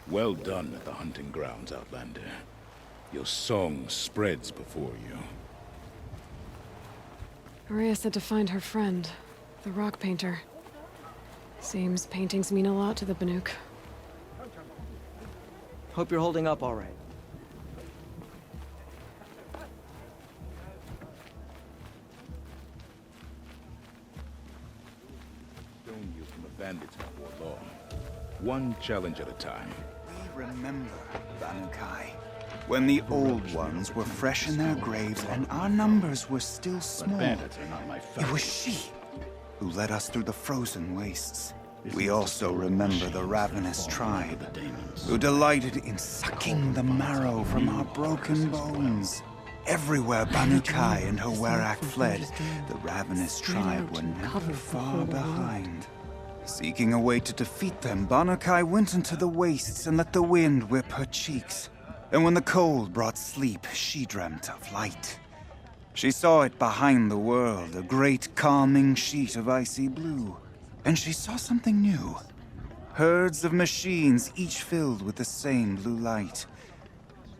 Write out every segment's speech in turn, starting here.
Well done at the hunting grounds, Outlander. Your song spreads before you. Maria said to find her friend, the rock painter. Seems paintings mean a lot to the Banuk. Hope you're holding up all right. Known you from a bandit's before long. One challenge at a time. We remember Banukai, when the old ones were fresh in their graves and our numbers were still small. Bandits are not my It was she who led us through the frozen wastes. We also remember the ravenous tribe, who delighted in sucking the marrow from our broken bones. Everywhere Banukai and her Werak fled, the ravenous tribe were never far behind. Seeking a way to defeat them, Banukai went into the wastes and let the wind whip her cheeks. And when the cold brought sleep, she dreamt of light. She saw it behind the world, a great calming sheet of icy blue. And she saw something new. Herds of machines, each filled with the same blue light.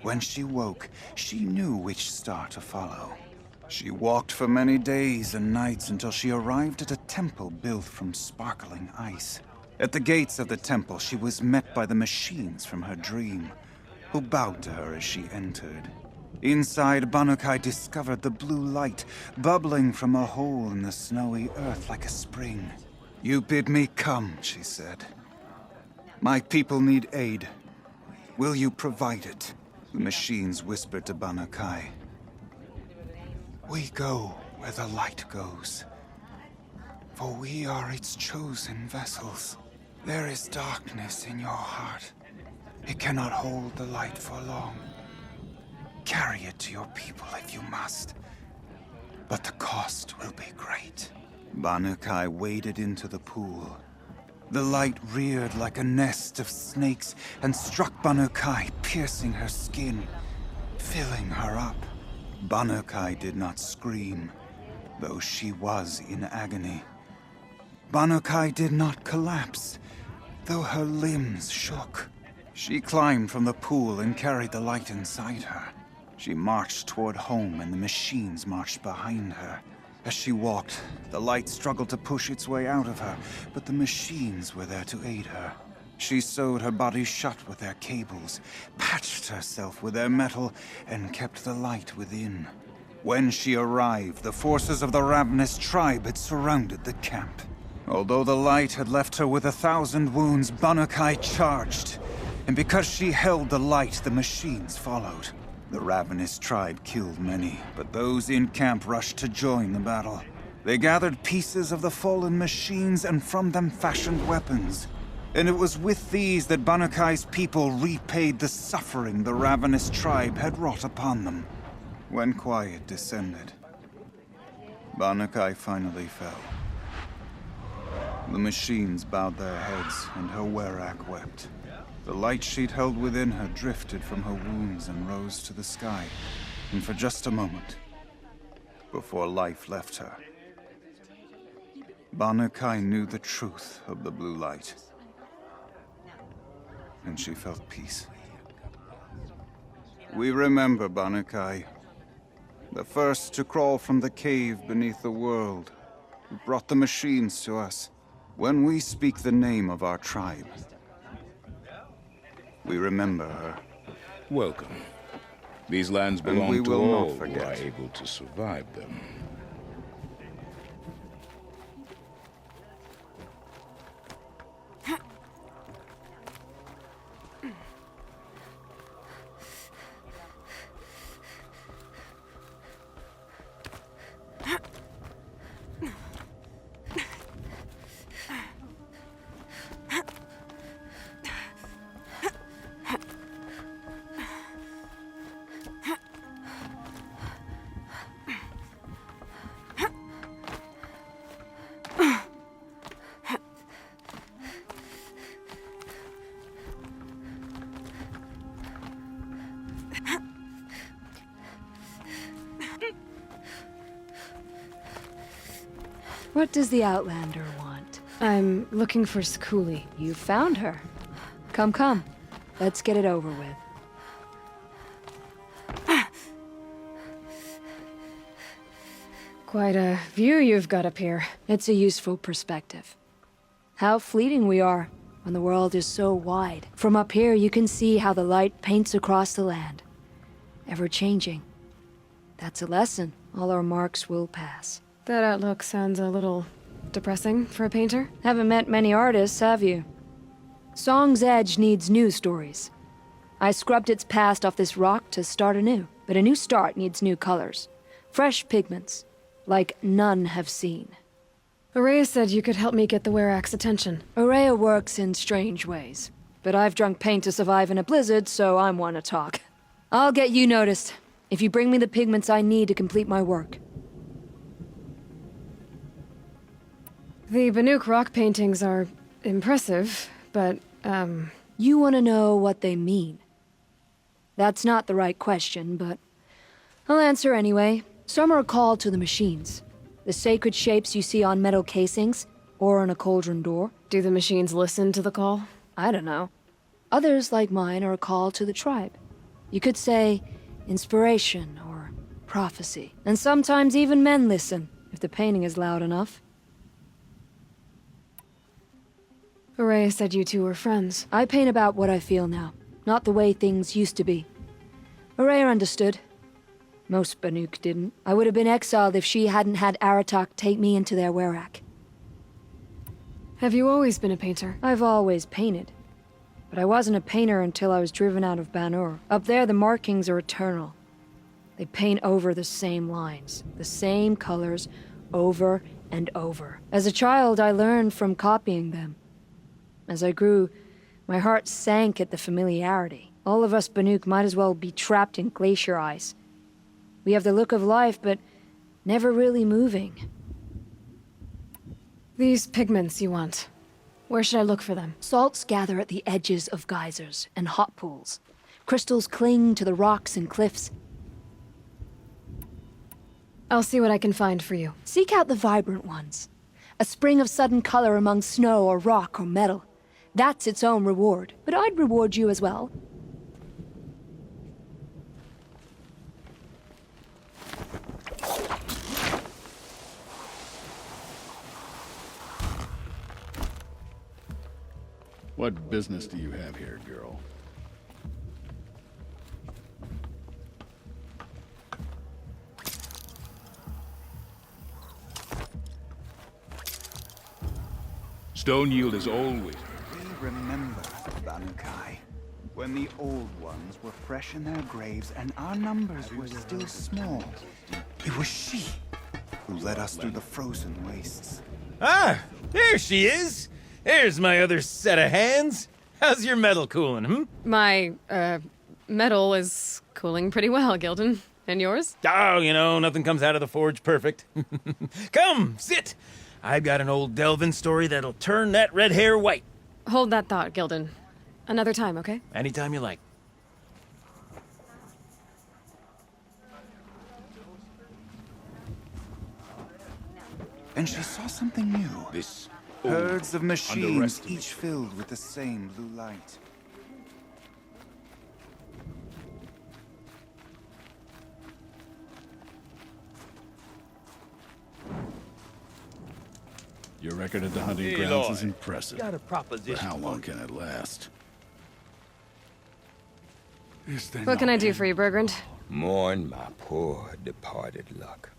When she woke, she knew which star to follow. She walked for many days and nights until she arrived at a temple built from sparkling ice. At the gates of the temple, she was met by the machines from her dream, who bowed to her as she entered. Inside, Banukai discovered the blue light bubbling from a hole in the snowy earth like a spring. "You bid me come," she said. "My people need aid. Will you provide it?" The machines whispered to Banukai. "We go where the light goes, for we are its chosen vessels. There is darkness in your heart. It cannot hold the light for long. Carry it to your people if you must, but the cost will be great." Banukai waded into the pool. The light reared like a nest of snakes and struck Banukai, piercing her skin, filling her up. Banukai did not scream, though she was in agony. Banukai did not collapse, though her limbs shook. She climbed from the pool and carried the light inside her. She marched toward home, and the machines marched behind her. As she walked, the light struggled to push its way out of her, but the machines were there to aid her. She sewed her body shut with their cables, patched herself with their metal, and kept the light within. When she arrived, the forces of the ravenous tribe had surrounded the camp. Although the light had left her with 1,000 wounds, Banukai charged. And because she held the light, the machines followed. The ravenous tribe killed many, but those in camp rushed to join the battle. They gathered pieces of the fallen machines and from them fashioned weapons. And it was with these that Banukai's people repaid the suffering the ravenous tribe had wrought upon them. When quiet descended, Banukai finally fell. The machines bowed their heads, and her Werak wept. The light she'd held within her drifted from her wounds and rose to the sky, and for just a moment, before life left her, Banukai knew the truth of the blue light, and she felt peace. We remember Banukai, the first to crawl from the cave beneath the world, who brought the machines to us. When we speak the name of our tribe, we remember her. Welcome. These lands And belong we to will not all who forget. are able to survive them. What does the Outlander want? I'm looking for Skuli. You found her. Come, come. Let's get it over with. Quite a view you've got up here. It's a useful perspective. How fleeting we are when the world is so wide. From up here, you can see how the light paints across the land. Ever changing. That's a lesson. All our marks will pass. That outlook sounds a little depressing for a painter. Haven't met many artists, have you? Song's Edge needs new stories. I scrubbed its past off this rock to start anew, but a new start needs new colors. Fresh pigments, like none have seen. Araya said you could help me get the Werak's attention. Araya works in strange ways, but I've drunk paint to survive in a blizzard, so I'm one to talk. I'll get you noticed, if you bring me the pigments I need to complete my work. The Banuk rock paintings are impressive, but, You want to know what they mean? That's not the right question, but I'll answer anyway. Some are called to the machines. The sacred shapes you see on metal casings, or on a cauldron door. do the machines listen to the call? I don't know. Others, like mine, are called to the tribe. You could say inspiration or prophecy. And sometimes even men listen, if the painting is loud enough. Araya said you two were friends. I paint about what I feel now, not the way things used to be. Araya understood. Most Banuk didn't. I would have been exiled if she hadn't had Aratak take me into their Werak. Have you always been a painter? I've always painted. But I wasn't a painter until I was driven out of Banur. Up there, the markings are eternal. They paint over the same lines, the same colors, over and over. As a child, I learned from copying them. As I grew, my heart sank at the familiarity. All of us Banuk might as well be trapped in glacier ice. We have the look of life, but never really moving. These pigments you want. Where should I look for them? Salts gather at the edges of geysers and hot pools. Crystals cling to the rocks and cliffs. I'll see what I can find for you. Seek out the vibrant ones. A spring of sudden color among snow or rock or metal. That's its own reward, but I'd reward you as well. What business do you have here, girl? Stone yield is always... We remember, Banukai, when the old ones were fresh in their graves and our numbers were still small. It was she who led us through the frozen wastes. Ah, there she is. There's my other set of hands. How's your metal cooling, My, metal is cooling pretty well, Gildan. And yours? Oh, nothing comes out of the forge perfect. Come, sit. I've got an old Delvin story that'll turn that red hair white. Hold that thought, Gildan. Another time, okay? Anytime you like. And she saw something new. This Herds of machines, underestimate. each filled with the same blue light. Your record at the hunting Hey, grounds Lloyd. is impressive. Got a proposition. But how long can it last? What can I do for you, Bergrand? Mourn my poor departed luck.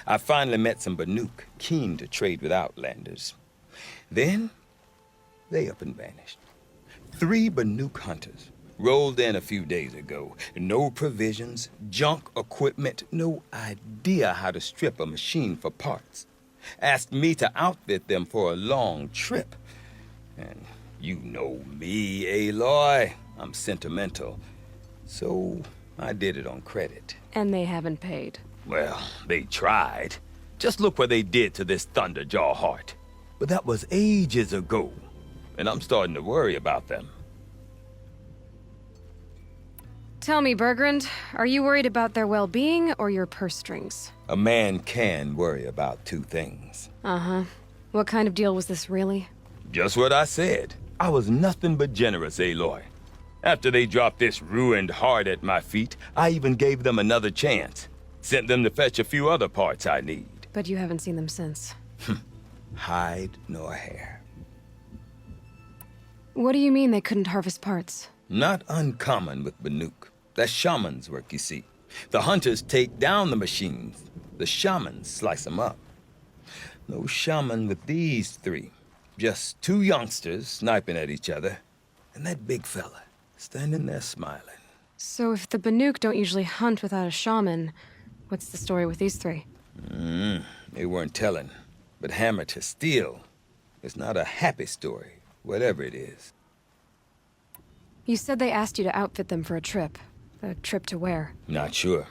I finally met some Banuk, keen to trade with Outlanders. Then, they up and vanished. 3 Banuk hunters rolled in a few days ago. No provisions, junk equipment, no idea how to strip a machine for parts. Asked me to outfit them for a long trip. And you know me, Aloy. I'm sentimental. So I did it on credit. And they haven't paid. Well, they tried. Just look what they did to this Thunderjaw heart. But that was ages ago, and I'm starting to worry about them. Tell me, Bergrand, are you worried about their well-being or your purse strings? A man can worry about two things. Uh-huh. What kind of deal was this, really? Just what I said. I was nothing but generous, Aloy. After they dropped this ruined heart at my feet, I even gave them another chance. Sent them to fetch a few other parts I need. But you haven't seen them since. Hide nor hair. What do you mean they couldn't harvest parts? Not uncommon with Banuk. That's shaman's work, you see. The hunters take down the machines. The shamans slice them up. No shaman with these three. Just two youngsters sniping at each other. And that big fella standing there smiling. So if the Banuk don't usually hunt without a shaman, what's the story with these three? They weren't telling. But hammer to steel. It's not a happy story, whatever it is. You said they asked you to outfit them for a trip. A trip to where? Not sure.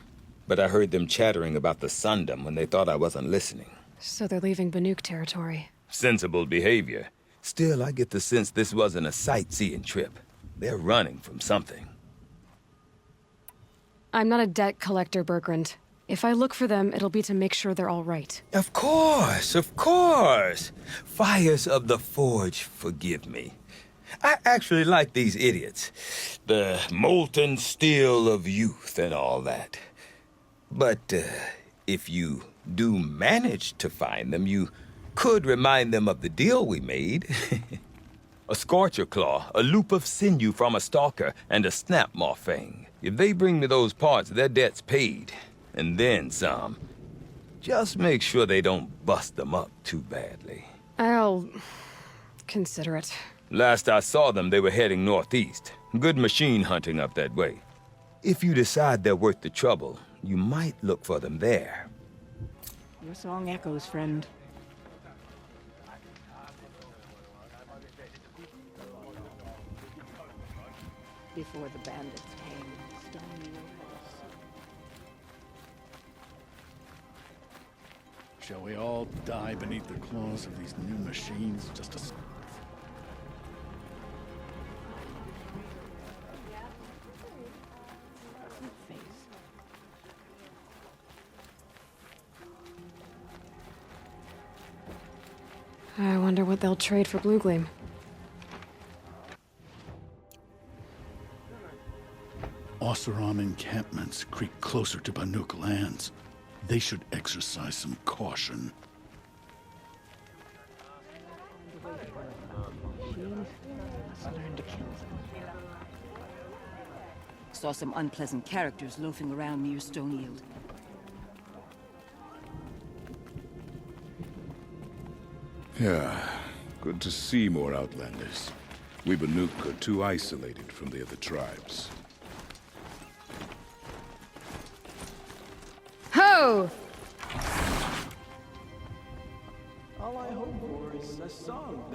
But I heard them chattering about the Sundom when they thought I wasn't listening. So they're leaving Banuk territory. Sensible behavior. Still, I get the sense this wasn't a sightseeing trip. They're running from something. I'm not a debt collector, Bergrand. If I look for them, it'll be to make sure they're all right. Of course, of course. Fires of the Forge, forgive me. I actually like these idiots. The molten steel of youth and all that. But if you do manage to find them, you could remind them of the deal we made. A scorcher claw, a loop of sinew from a stalker, and a snapmaw fang. If they bring me those parts, their debt's paid. And then some. Just make sure they don't bust them up too badly. I'll consider it. Last I saw them, they were heading northeast. Good machine hunting up that way. If you decide they're worth the trouble, you might look for them there. Your song echoes, friend. Before the bandits came, Stony Shall we all die beneath the claws of these new machines just to... I wonder what they'll trade for Blue Gleam. Oseram encampments creep closer to Banuk lands. They should exercise some caution. learn to kill them. Saw some unpleasant characters loafing around near Stoneyield. Yeah, good to see more Outlanders. We Banuk are too isolated from the other tribes. Ho!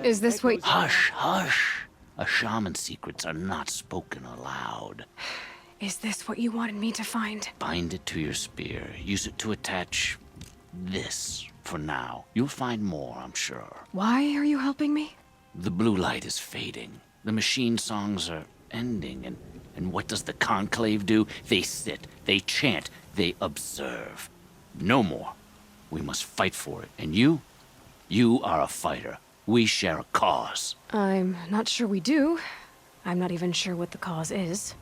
Is this what... Hush, hush! A shaman's secrets are not spoken aloud. Is this what you wanted me to find? Bind it to your spear. Use it to attach this for now. You'll find more, I'm sure. Why are you helping me? The blue light is fading. The machine songs are ending, and what does the Conclave do? They sit, they chant, they observe. No more. We must fight for it. And you are a fighter. We share a cause. I'm not sure we do. I'm not even sure what the cause is.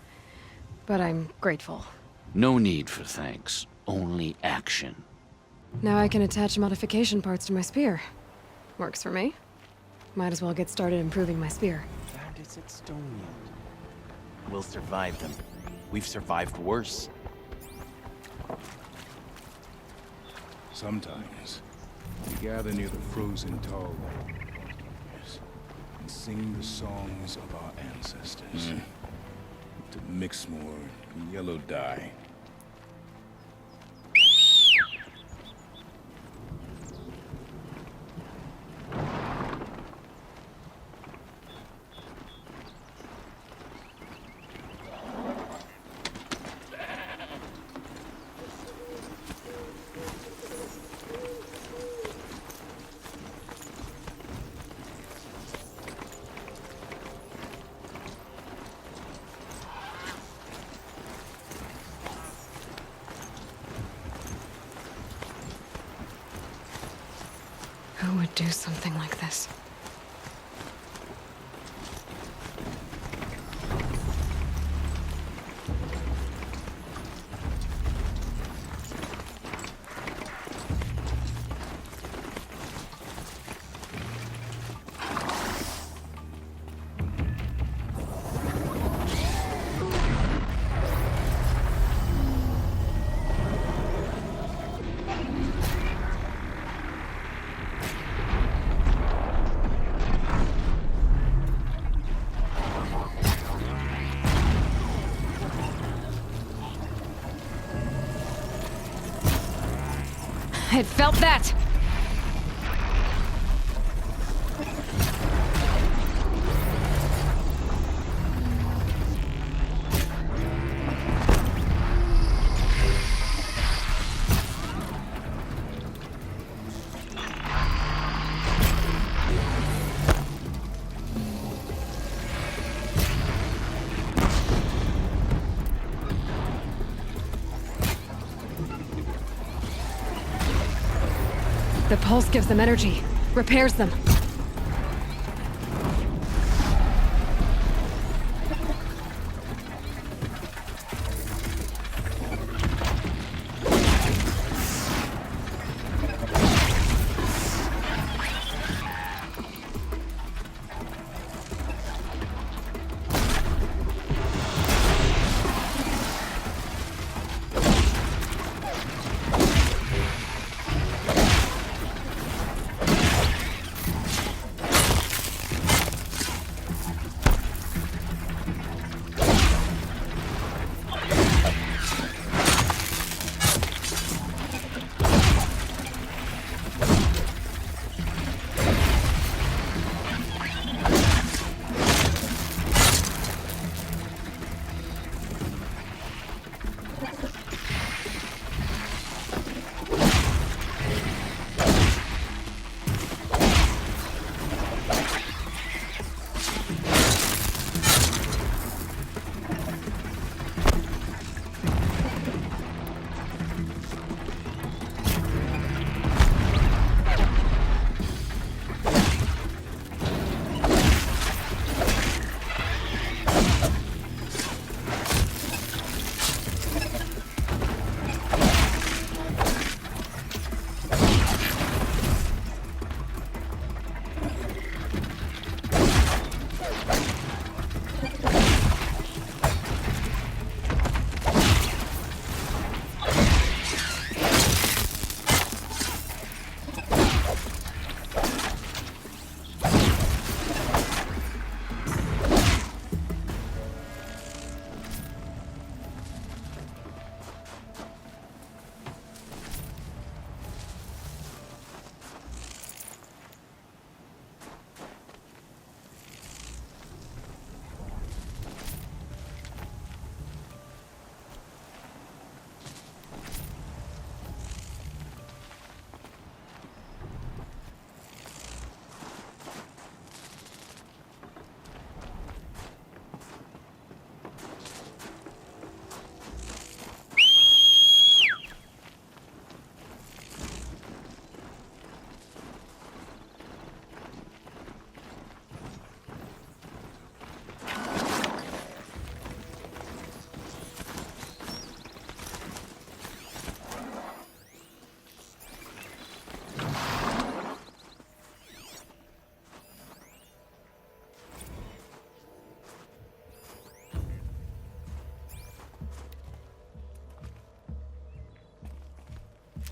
But I'm grateful. No need for thanks. Only action. Now I can attach modification parts to my spear. Works for me. Might as well get started improving my spear. Bandits at Stoneyield. We'll survive them. We've survived worse. Sometimes, we gather near the frozen tall waters and sing the songs of our ancestors. To mix more yellow dye. do something like this. I felt that! The pulse gives them energy, repairs them.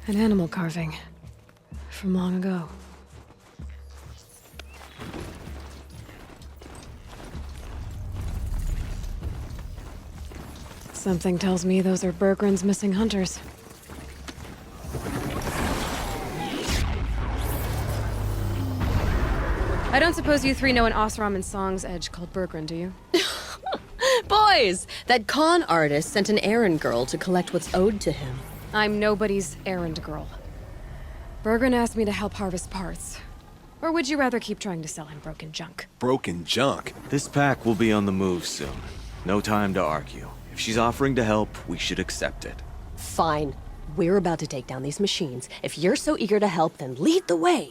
An animal carving. From long ago. Something tells me those are Bergren's missing hunters. I don't suppose you three know an Osram and Song's edge called Bergren, do you? Boys! That con artist sent an errand girl to collect what's owed to him. I'm nobody's errand girl. Bergren asked me to help harvest parts. Or would you rather keep trying to sell him broken junk? Broken junk? This pack will be on the move soon. No time to argue. If she's offering to help, we should accept it. Fine. We're about to take down these machines. If you're so eager to help, then lead the way.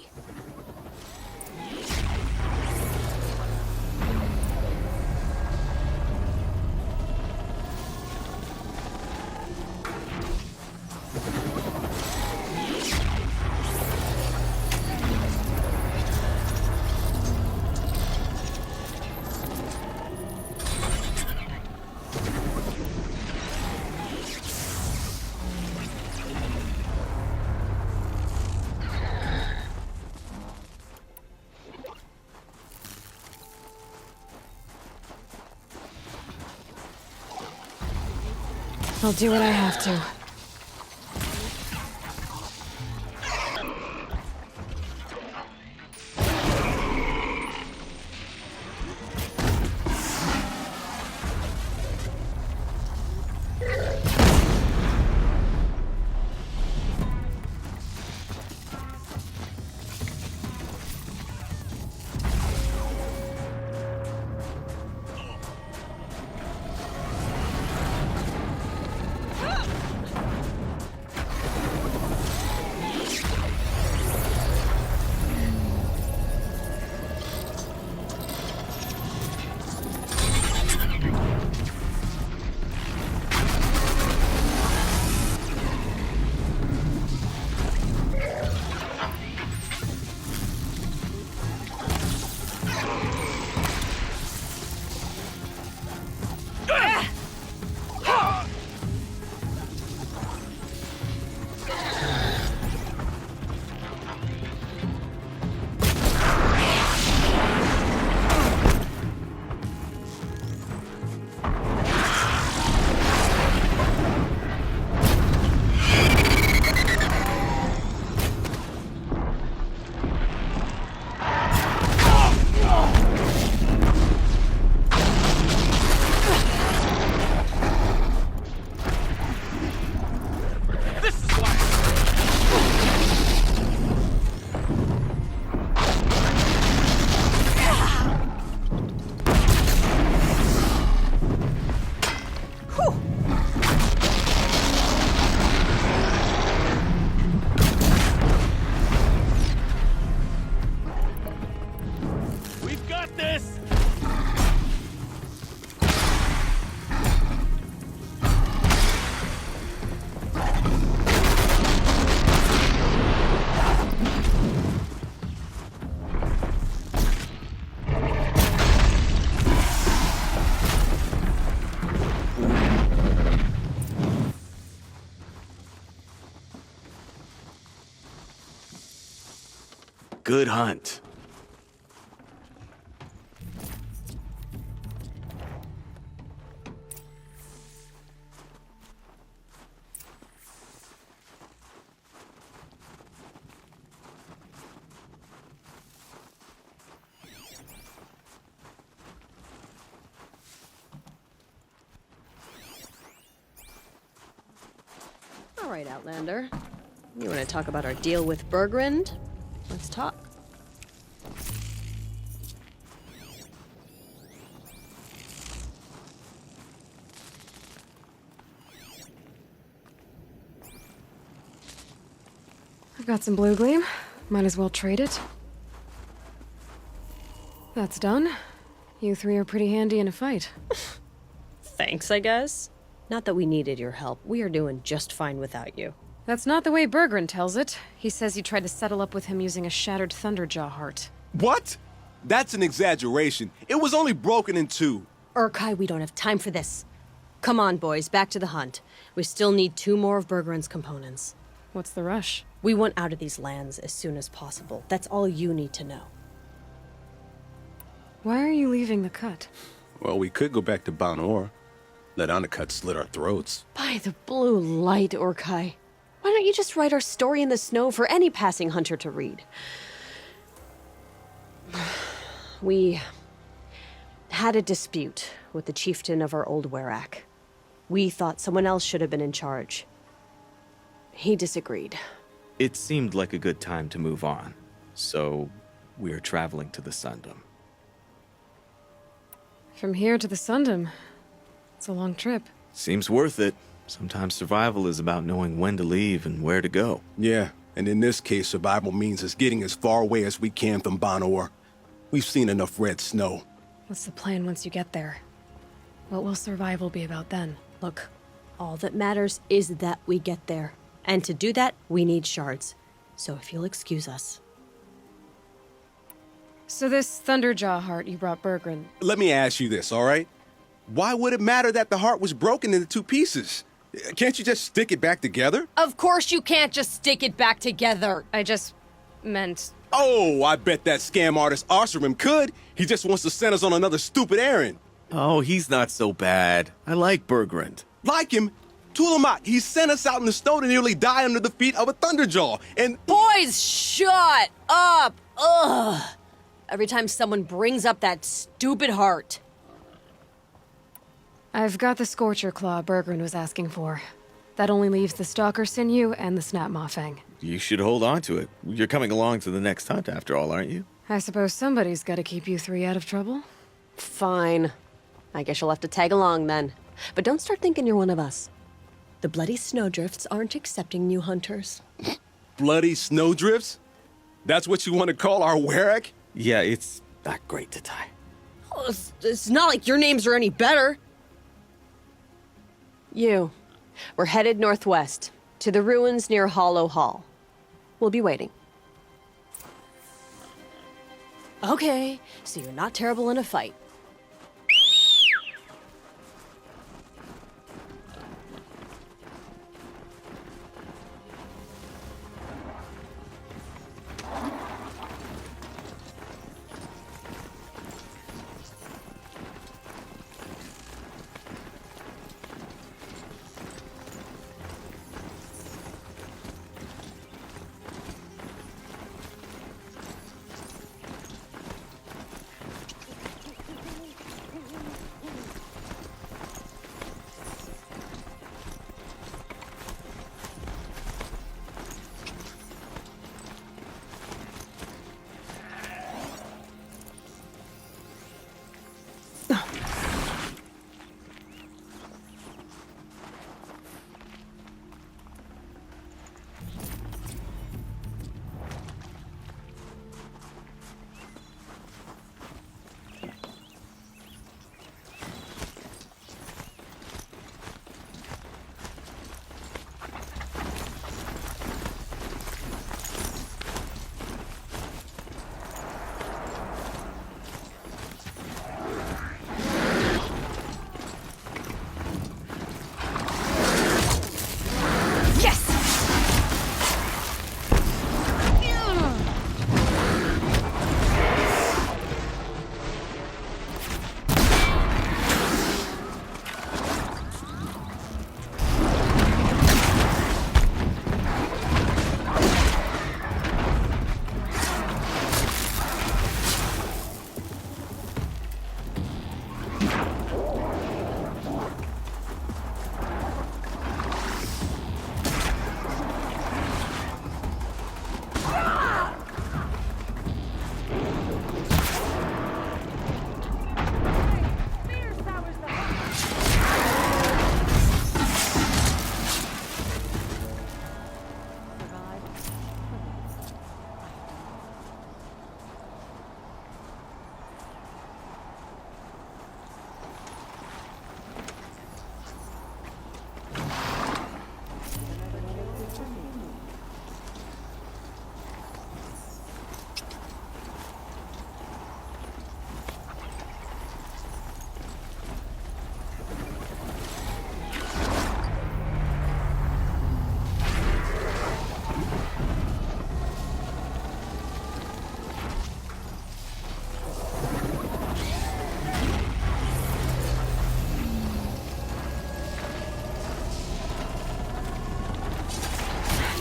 I'll do what I have to. Good hunt. All right, Outlander. You want to talk about our deal with Bergrand? Let's talk. I've got some blue gleam. Might as well trade it. That's done. You three are pretty handy in a fight. Thanks, I guess. Not that we needed your help. We are doing just fine without you. That's not the way Bergrand tells it. He says you tried to settle up with him using a shattered Thunderjaw heart. What? That's an exaggeration. It was only broken in two. Urkai, we don't have time for this. Come on, boys, back to the hunt. We still need 2 more of Bergrand's components. What's the rush? We want out of these lands as soon as possible. That's all you need to know. Why are you leaving the cut? Well, we could go back to Banor. Let Undercut slit our throats. By the blue light, Urkai. Why don't you just write our story in the snow for any passing hunter to read? We had a dispute with the chieftain of our old Werak. We thought someone else should have been in charge. He disagreed. It seemed like a good time to move on, so we're traveling to the Sundom. From here to the Sundom. It's a long trip. Seems worth it. Sometimes survival is about knowing when to leave and where to go. Yeah, and in this case, survival means us getting as far away as we can from Banor. We've seen enough red snow. What's the plan once you get there? What will survival be about then? Look, all that matters is that we get there. And to do that, we need shards. So if you'll excuse us. So this Thunderjaw heart you brought Bergrand. Let me ask you this, all right? Why would it matter that the heart was broken into 2 pieces? Can't you just stick it back together? Of course you can't just stick it back together. I just meant... Oh, I bet that scam artist Arsarim could. He just wants to send us on another stupid errand. Oh, he's not so bad. I like Bergrand. Like him? Tulamak. He sent us out in the snow to nearly die under the feet of a thunderjaw. And Boys, shut up! Ugh! Every time someone brings up that stupid heart. I've got the Scorcher Claw Bergren was asking for. That only leaves the Stalker Sinew and the Snap Maw Fang. You should hold on to it. You're coming along to the next hunt, after all, aren't you? I suppose somebody's gotta keep you three out of trouble. Fine. I guess you'll have to tag along then. But don't start thinking you're one of us. The Bloody Snowdrifts aren't accepting new hunters. bloody snowdrifts? That's what you want to call our Werak? Yeah, it's not great to tie. Oh, it's not like your names are any better. We're headed northwest, to the ruins near Hollow Hall. We'll be waiting. Okay, so you're not terrible in a fight.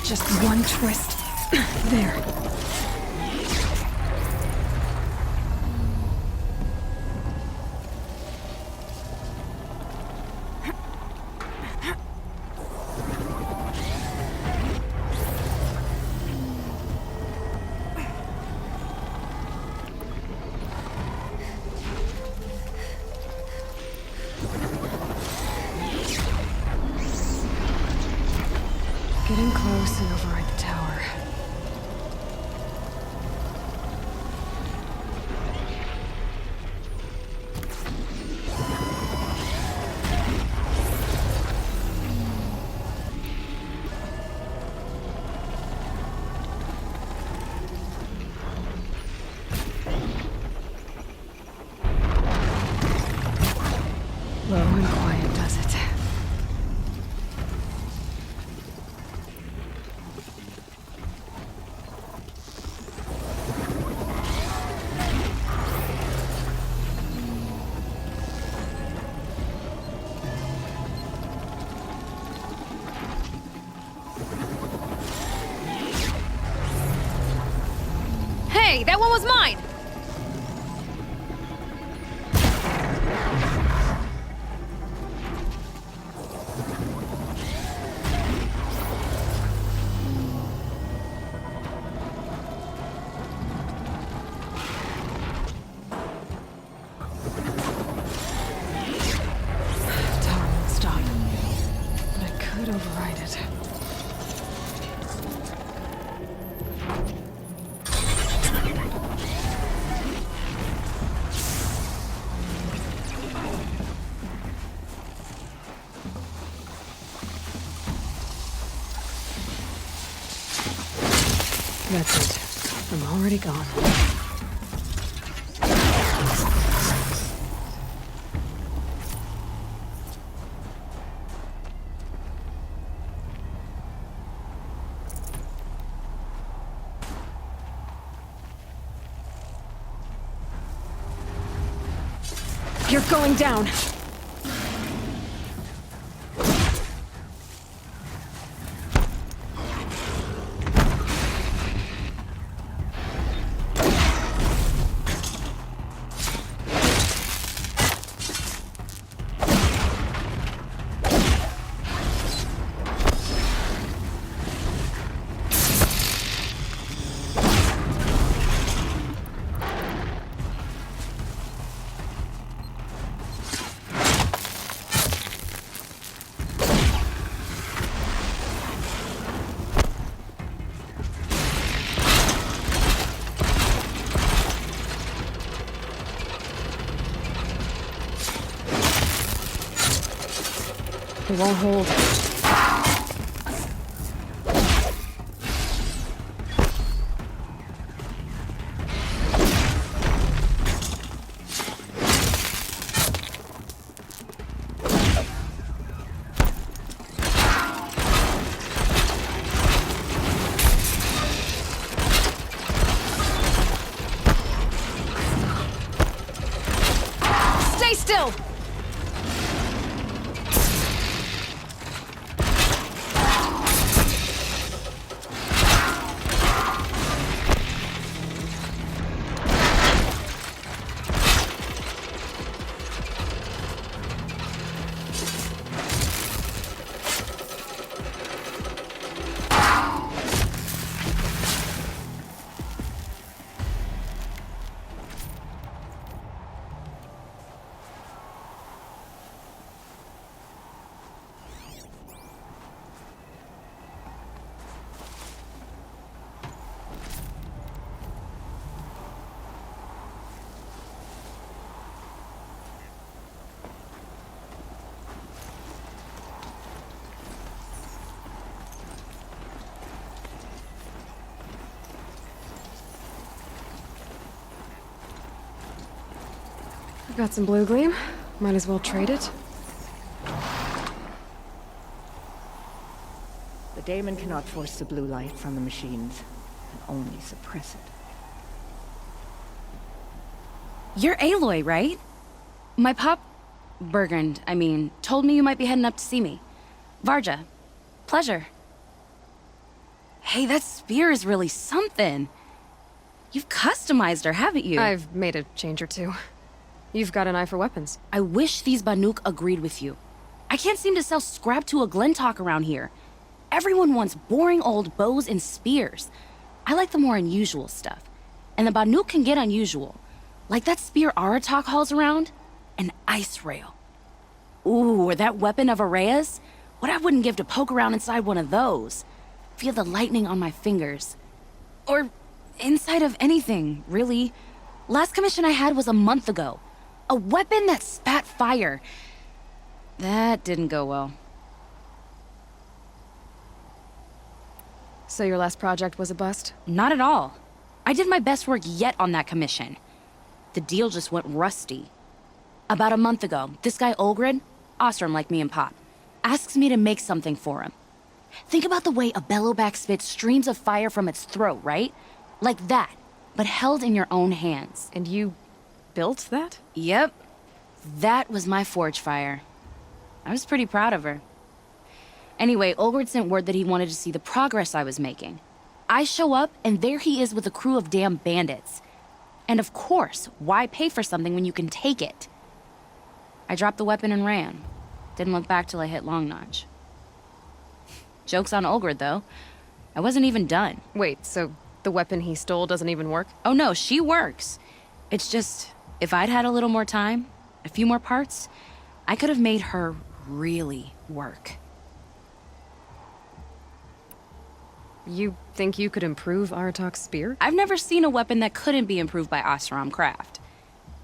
Just one twist. There. Getting close and override the tower. Low and quiet does it. That one was mine! Tower won't stop. But I could override it. That's it. I'm already gone. You're going down! It won't hold. Stay still! I've got some blue gleam. Might as well trade it. The daemon cannot force the blue light from the machines, and only suppress it. You're Aloy, right? My pop... Bergund, I mean, told me you might be heading up to see me. Varja. Pleasure. Hey, that spear is really something. You've customized her, haven't you? I've made a change or two. You've got an eye for weapons. I wish these Banuk agreed with you. I can't seem to sell scrap to a Glentalk around here. Everyone wants boring old bows and spears. I like the more unusual stuff. And the Banuk can get unusual. Like that spear Aratak hauls around. An ice rail. Ooh, or that weapon of Araya's? What I wouldn't give to poke around inside one of those. Feel the lightning on my fingers. Or inside of anything, really. Last commission I had was a month ago. A weapon that spat fire. That didn't go well. So your last project was a bust? Not at all. I did my best work yet on that commission. The deal just went rusty. About a month ago, this guy Olgrid, Ostrom like me and Pop, asks me to make something for him. Think about the way a bellowback spits streams of fire from its throat, right? Like that, but held in your own hands. And you built that? Yep. That was my forge fire. I was pretty proud of her. Anyway, Olgrid sent word that he wanted to see the progress I was making. I show up, and there he is with a crew of damn bandits. And of course, why pay for something when you can take it? I dropped the weapon and ran. Didn't look back till I hit Long Notch. Joke's on Olgrid, though. I wasn't even done. Wait, so the weapon he stole doesn't even work? Oh no, she works. It's just, if I'd had a little more time, a few more parts, I could have made her really work. You think you could improve Aratak's spear? I've never seen a weapon that couldn't be improved by Oseram Craft.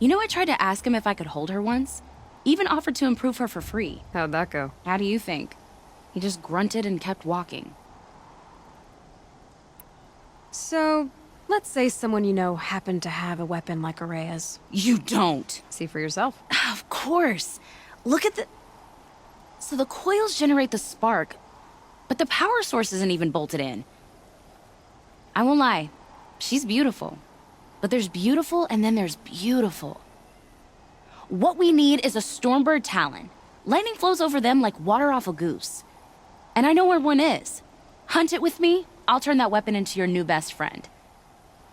You know, I tried to ask him if I could hold her once. Even offered to improve her for free. How'd that go? How do you think? He just grunted and kept walking. So, let's say someone you know happened to have a weapon like Araya's. You don't. See for yourself. Of course. Look at the... So the coils generate the spark, but the power source isn't even bolted in. I won't lie. She's beautiful. But there's beautiful and then there's beautiful. What we need is a Stormbird Talon. Lightning flows over them like water off a goose. And I know where one is. Hunt it with me, I'll turn that weapon into your new best friend.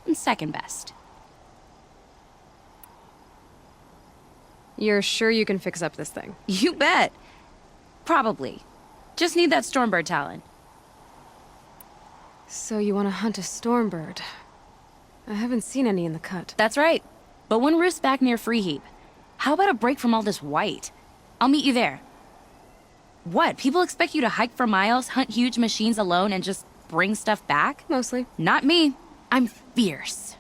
And second best. You're sure you can fix up this thing? You bet. Probably. Just need that Stormbird Talon. So you want to hunt a Stormbird? I haven't seen any in the cut. That's right. But one roosts back near Freeheap. How about a break from all this white? I'll meet you there. What, people expect you to hike for miles, hunt huge machines alone, and just bring stuff back? Mostly. Not me. I'm fierce.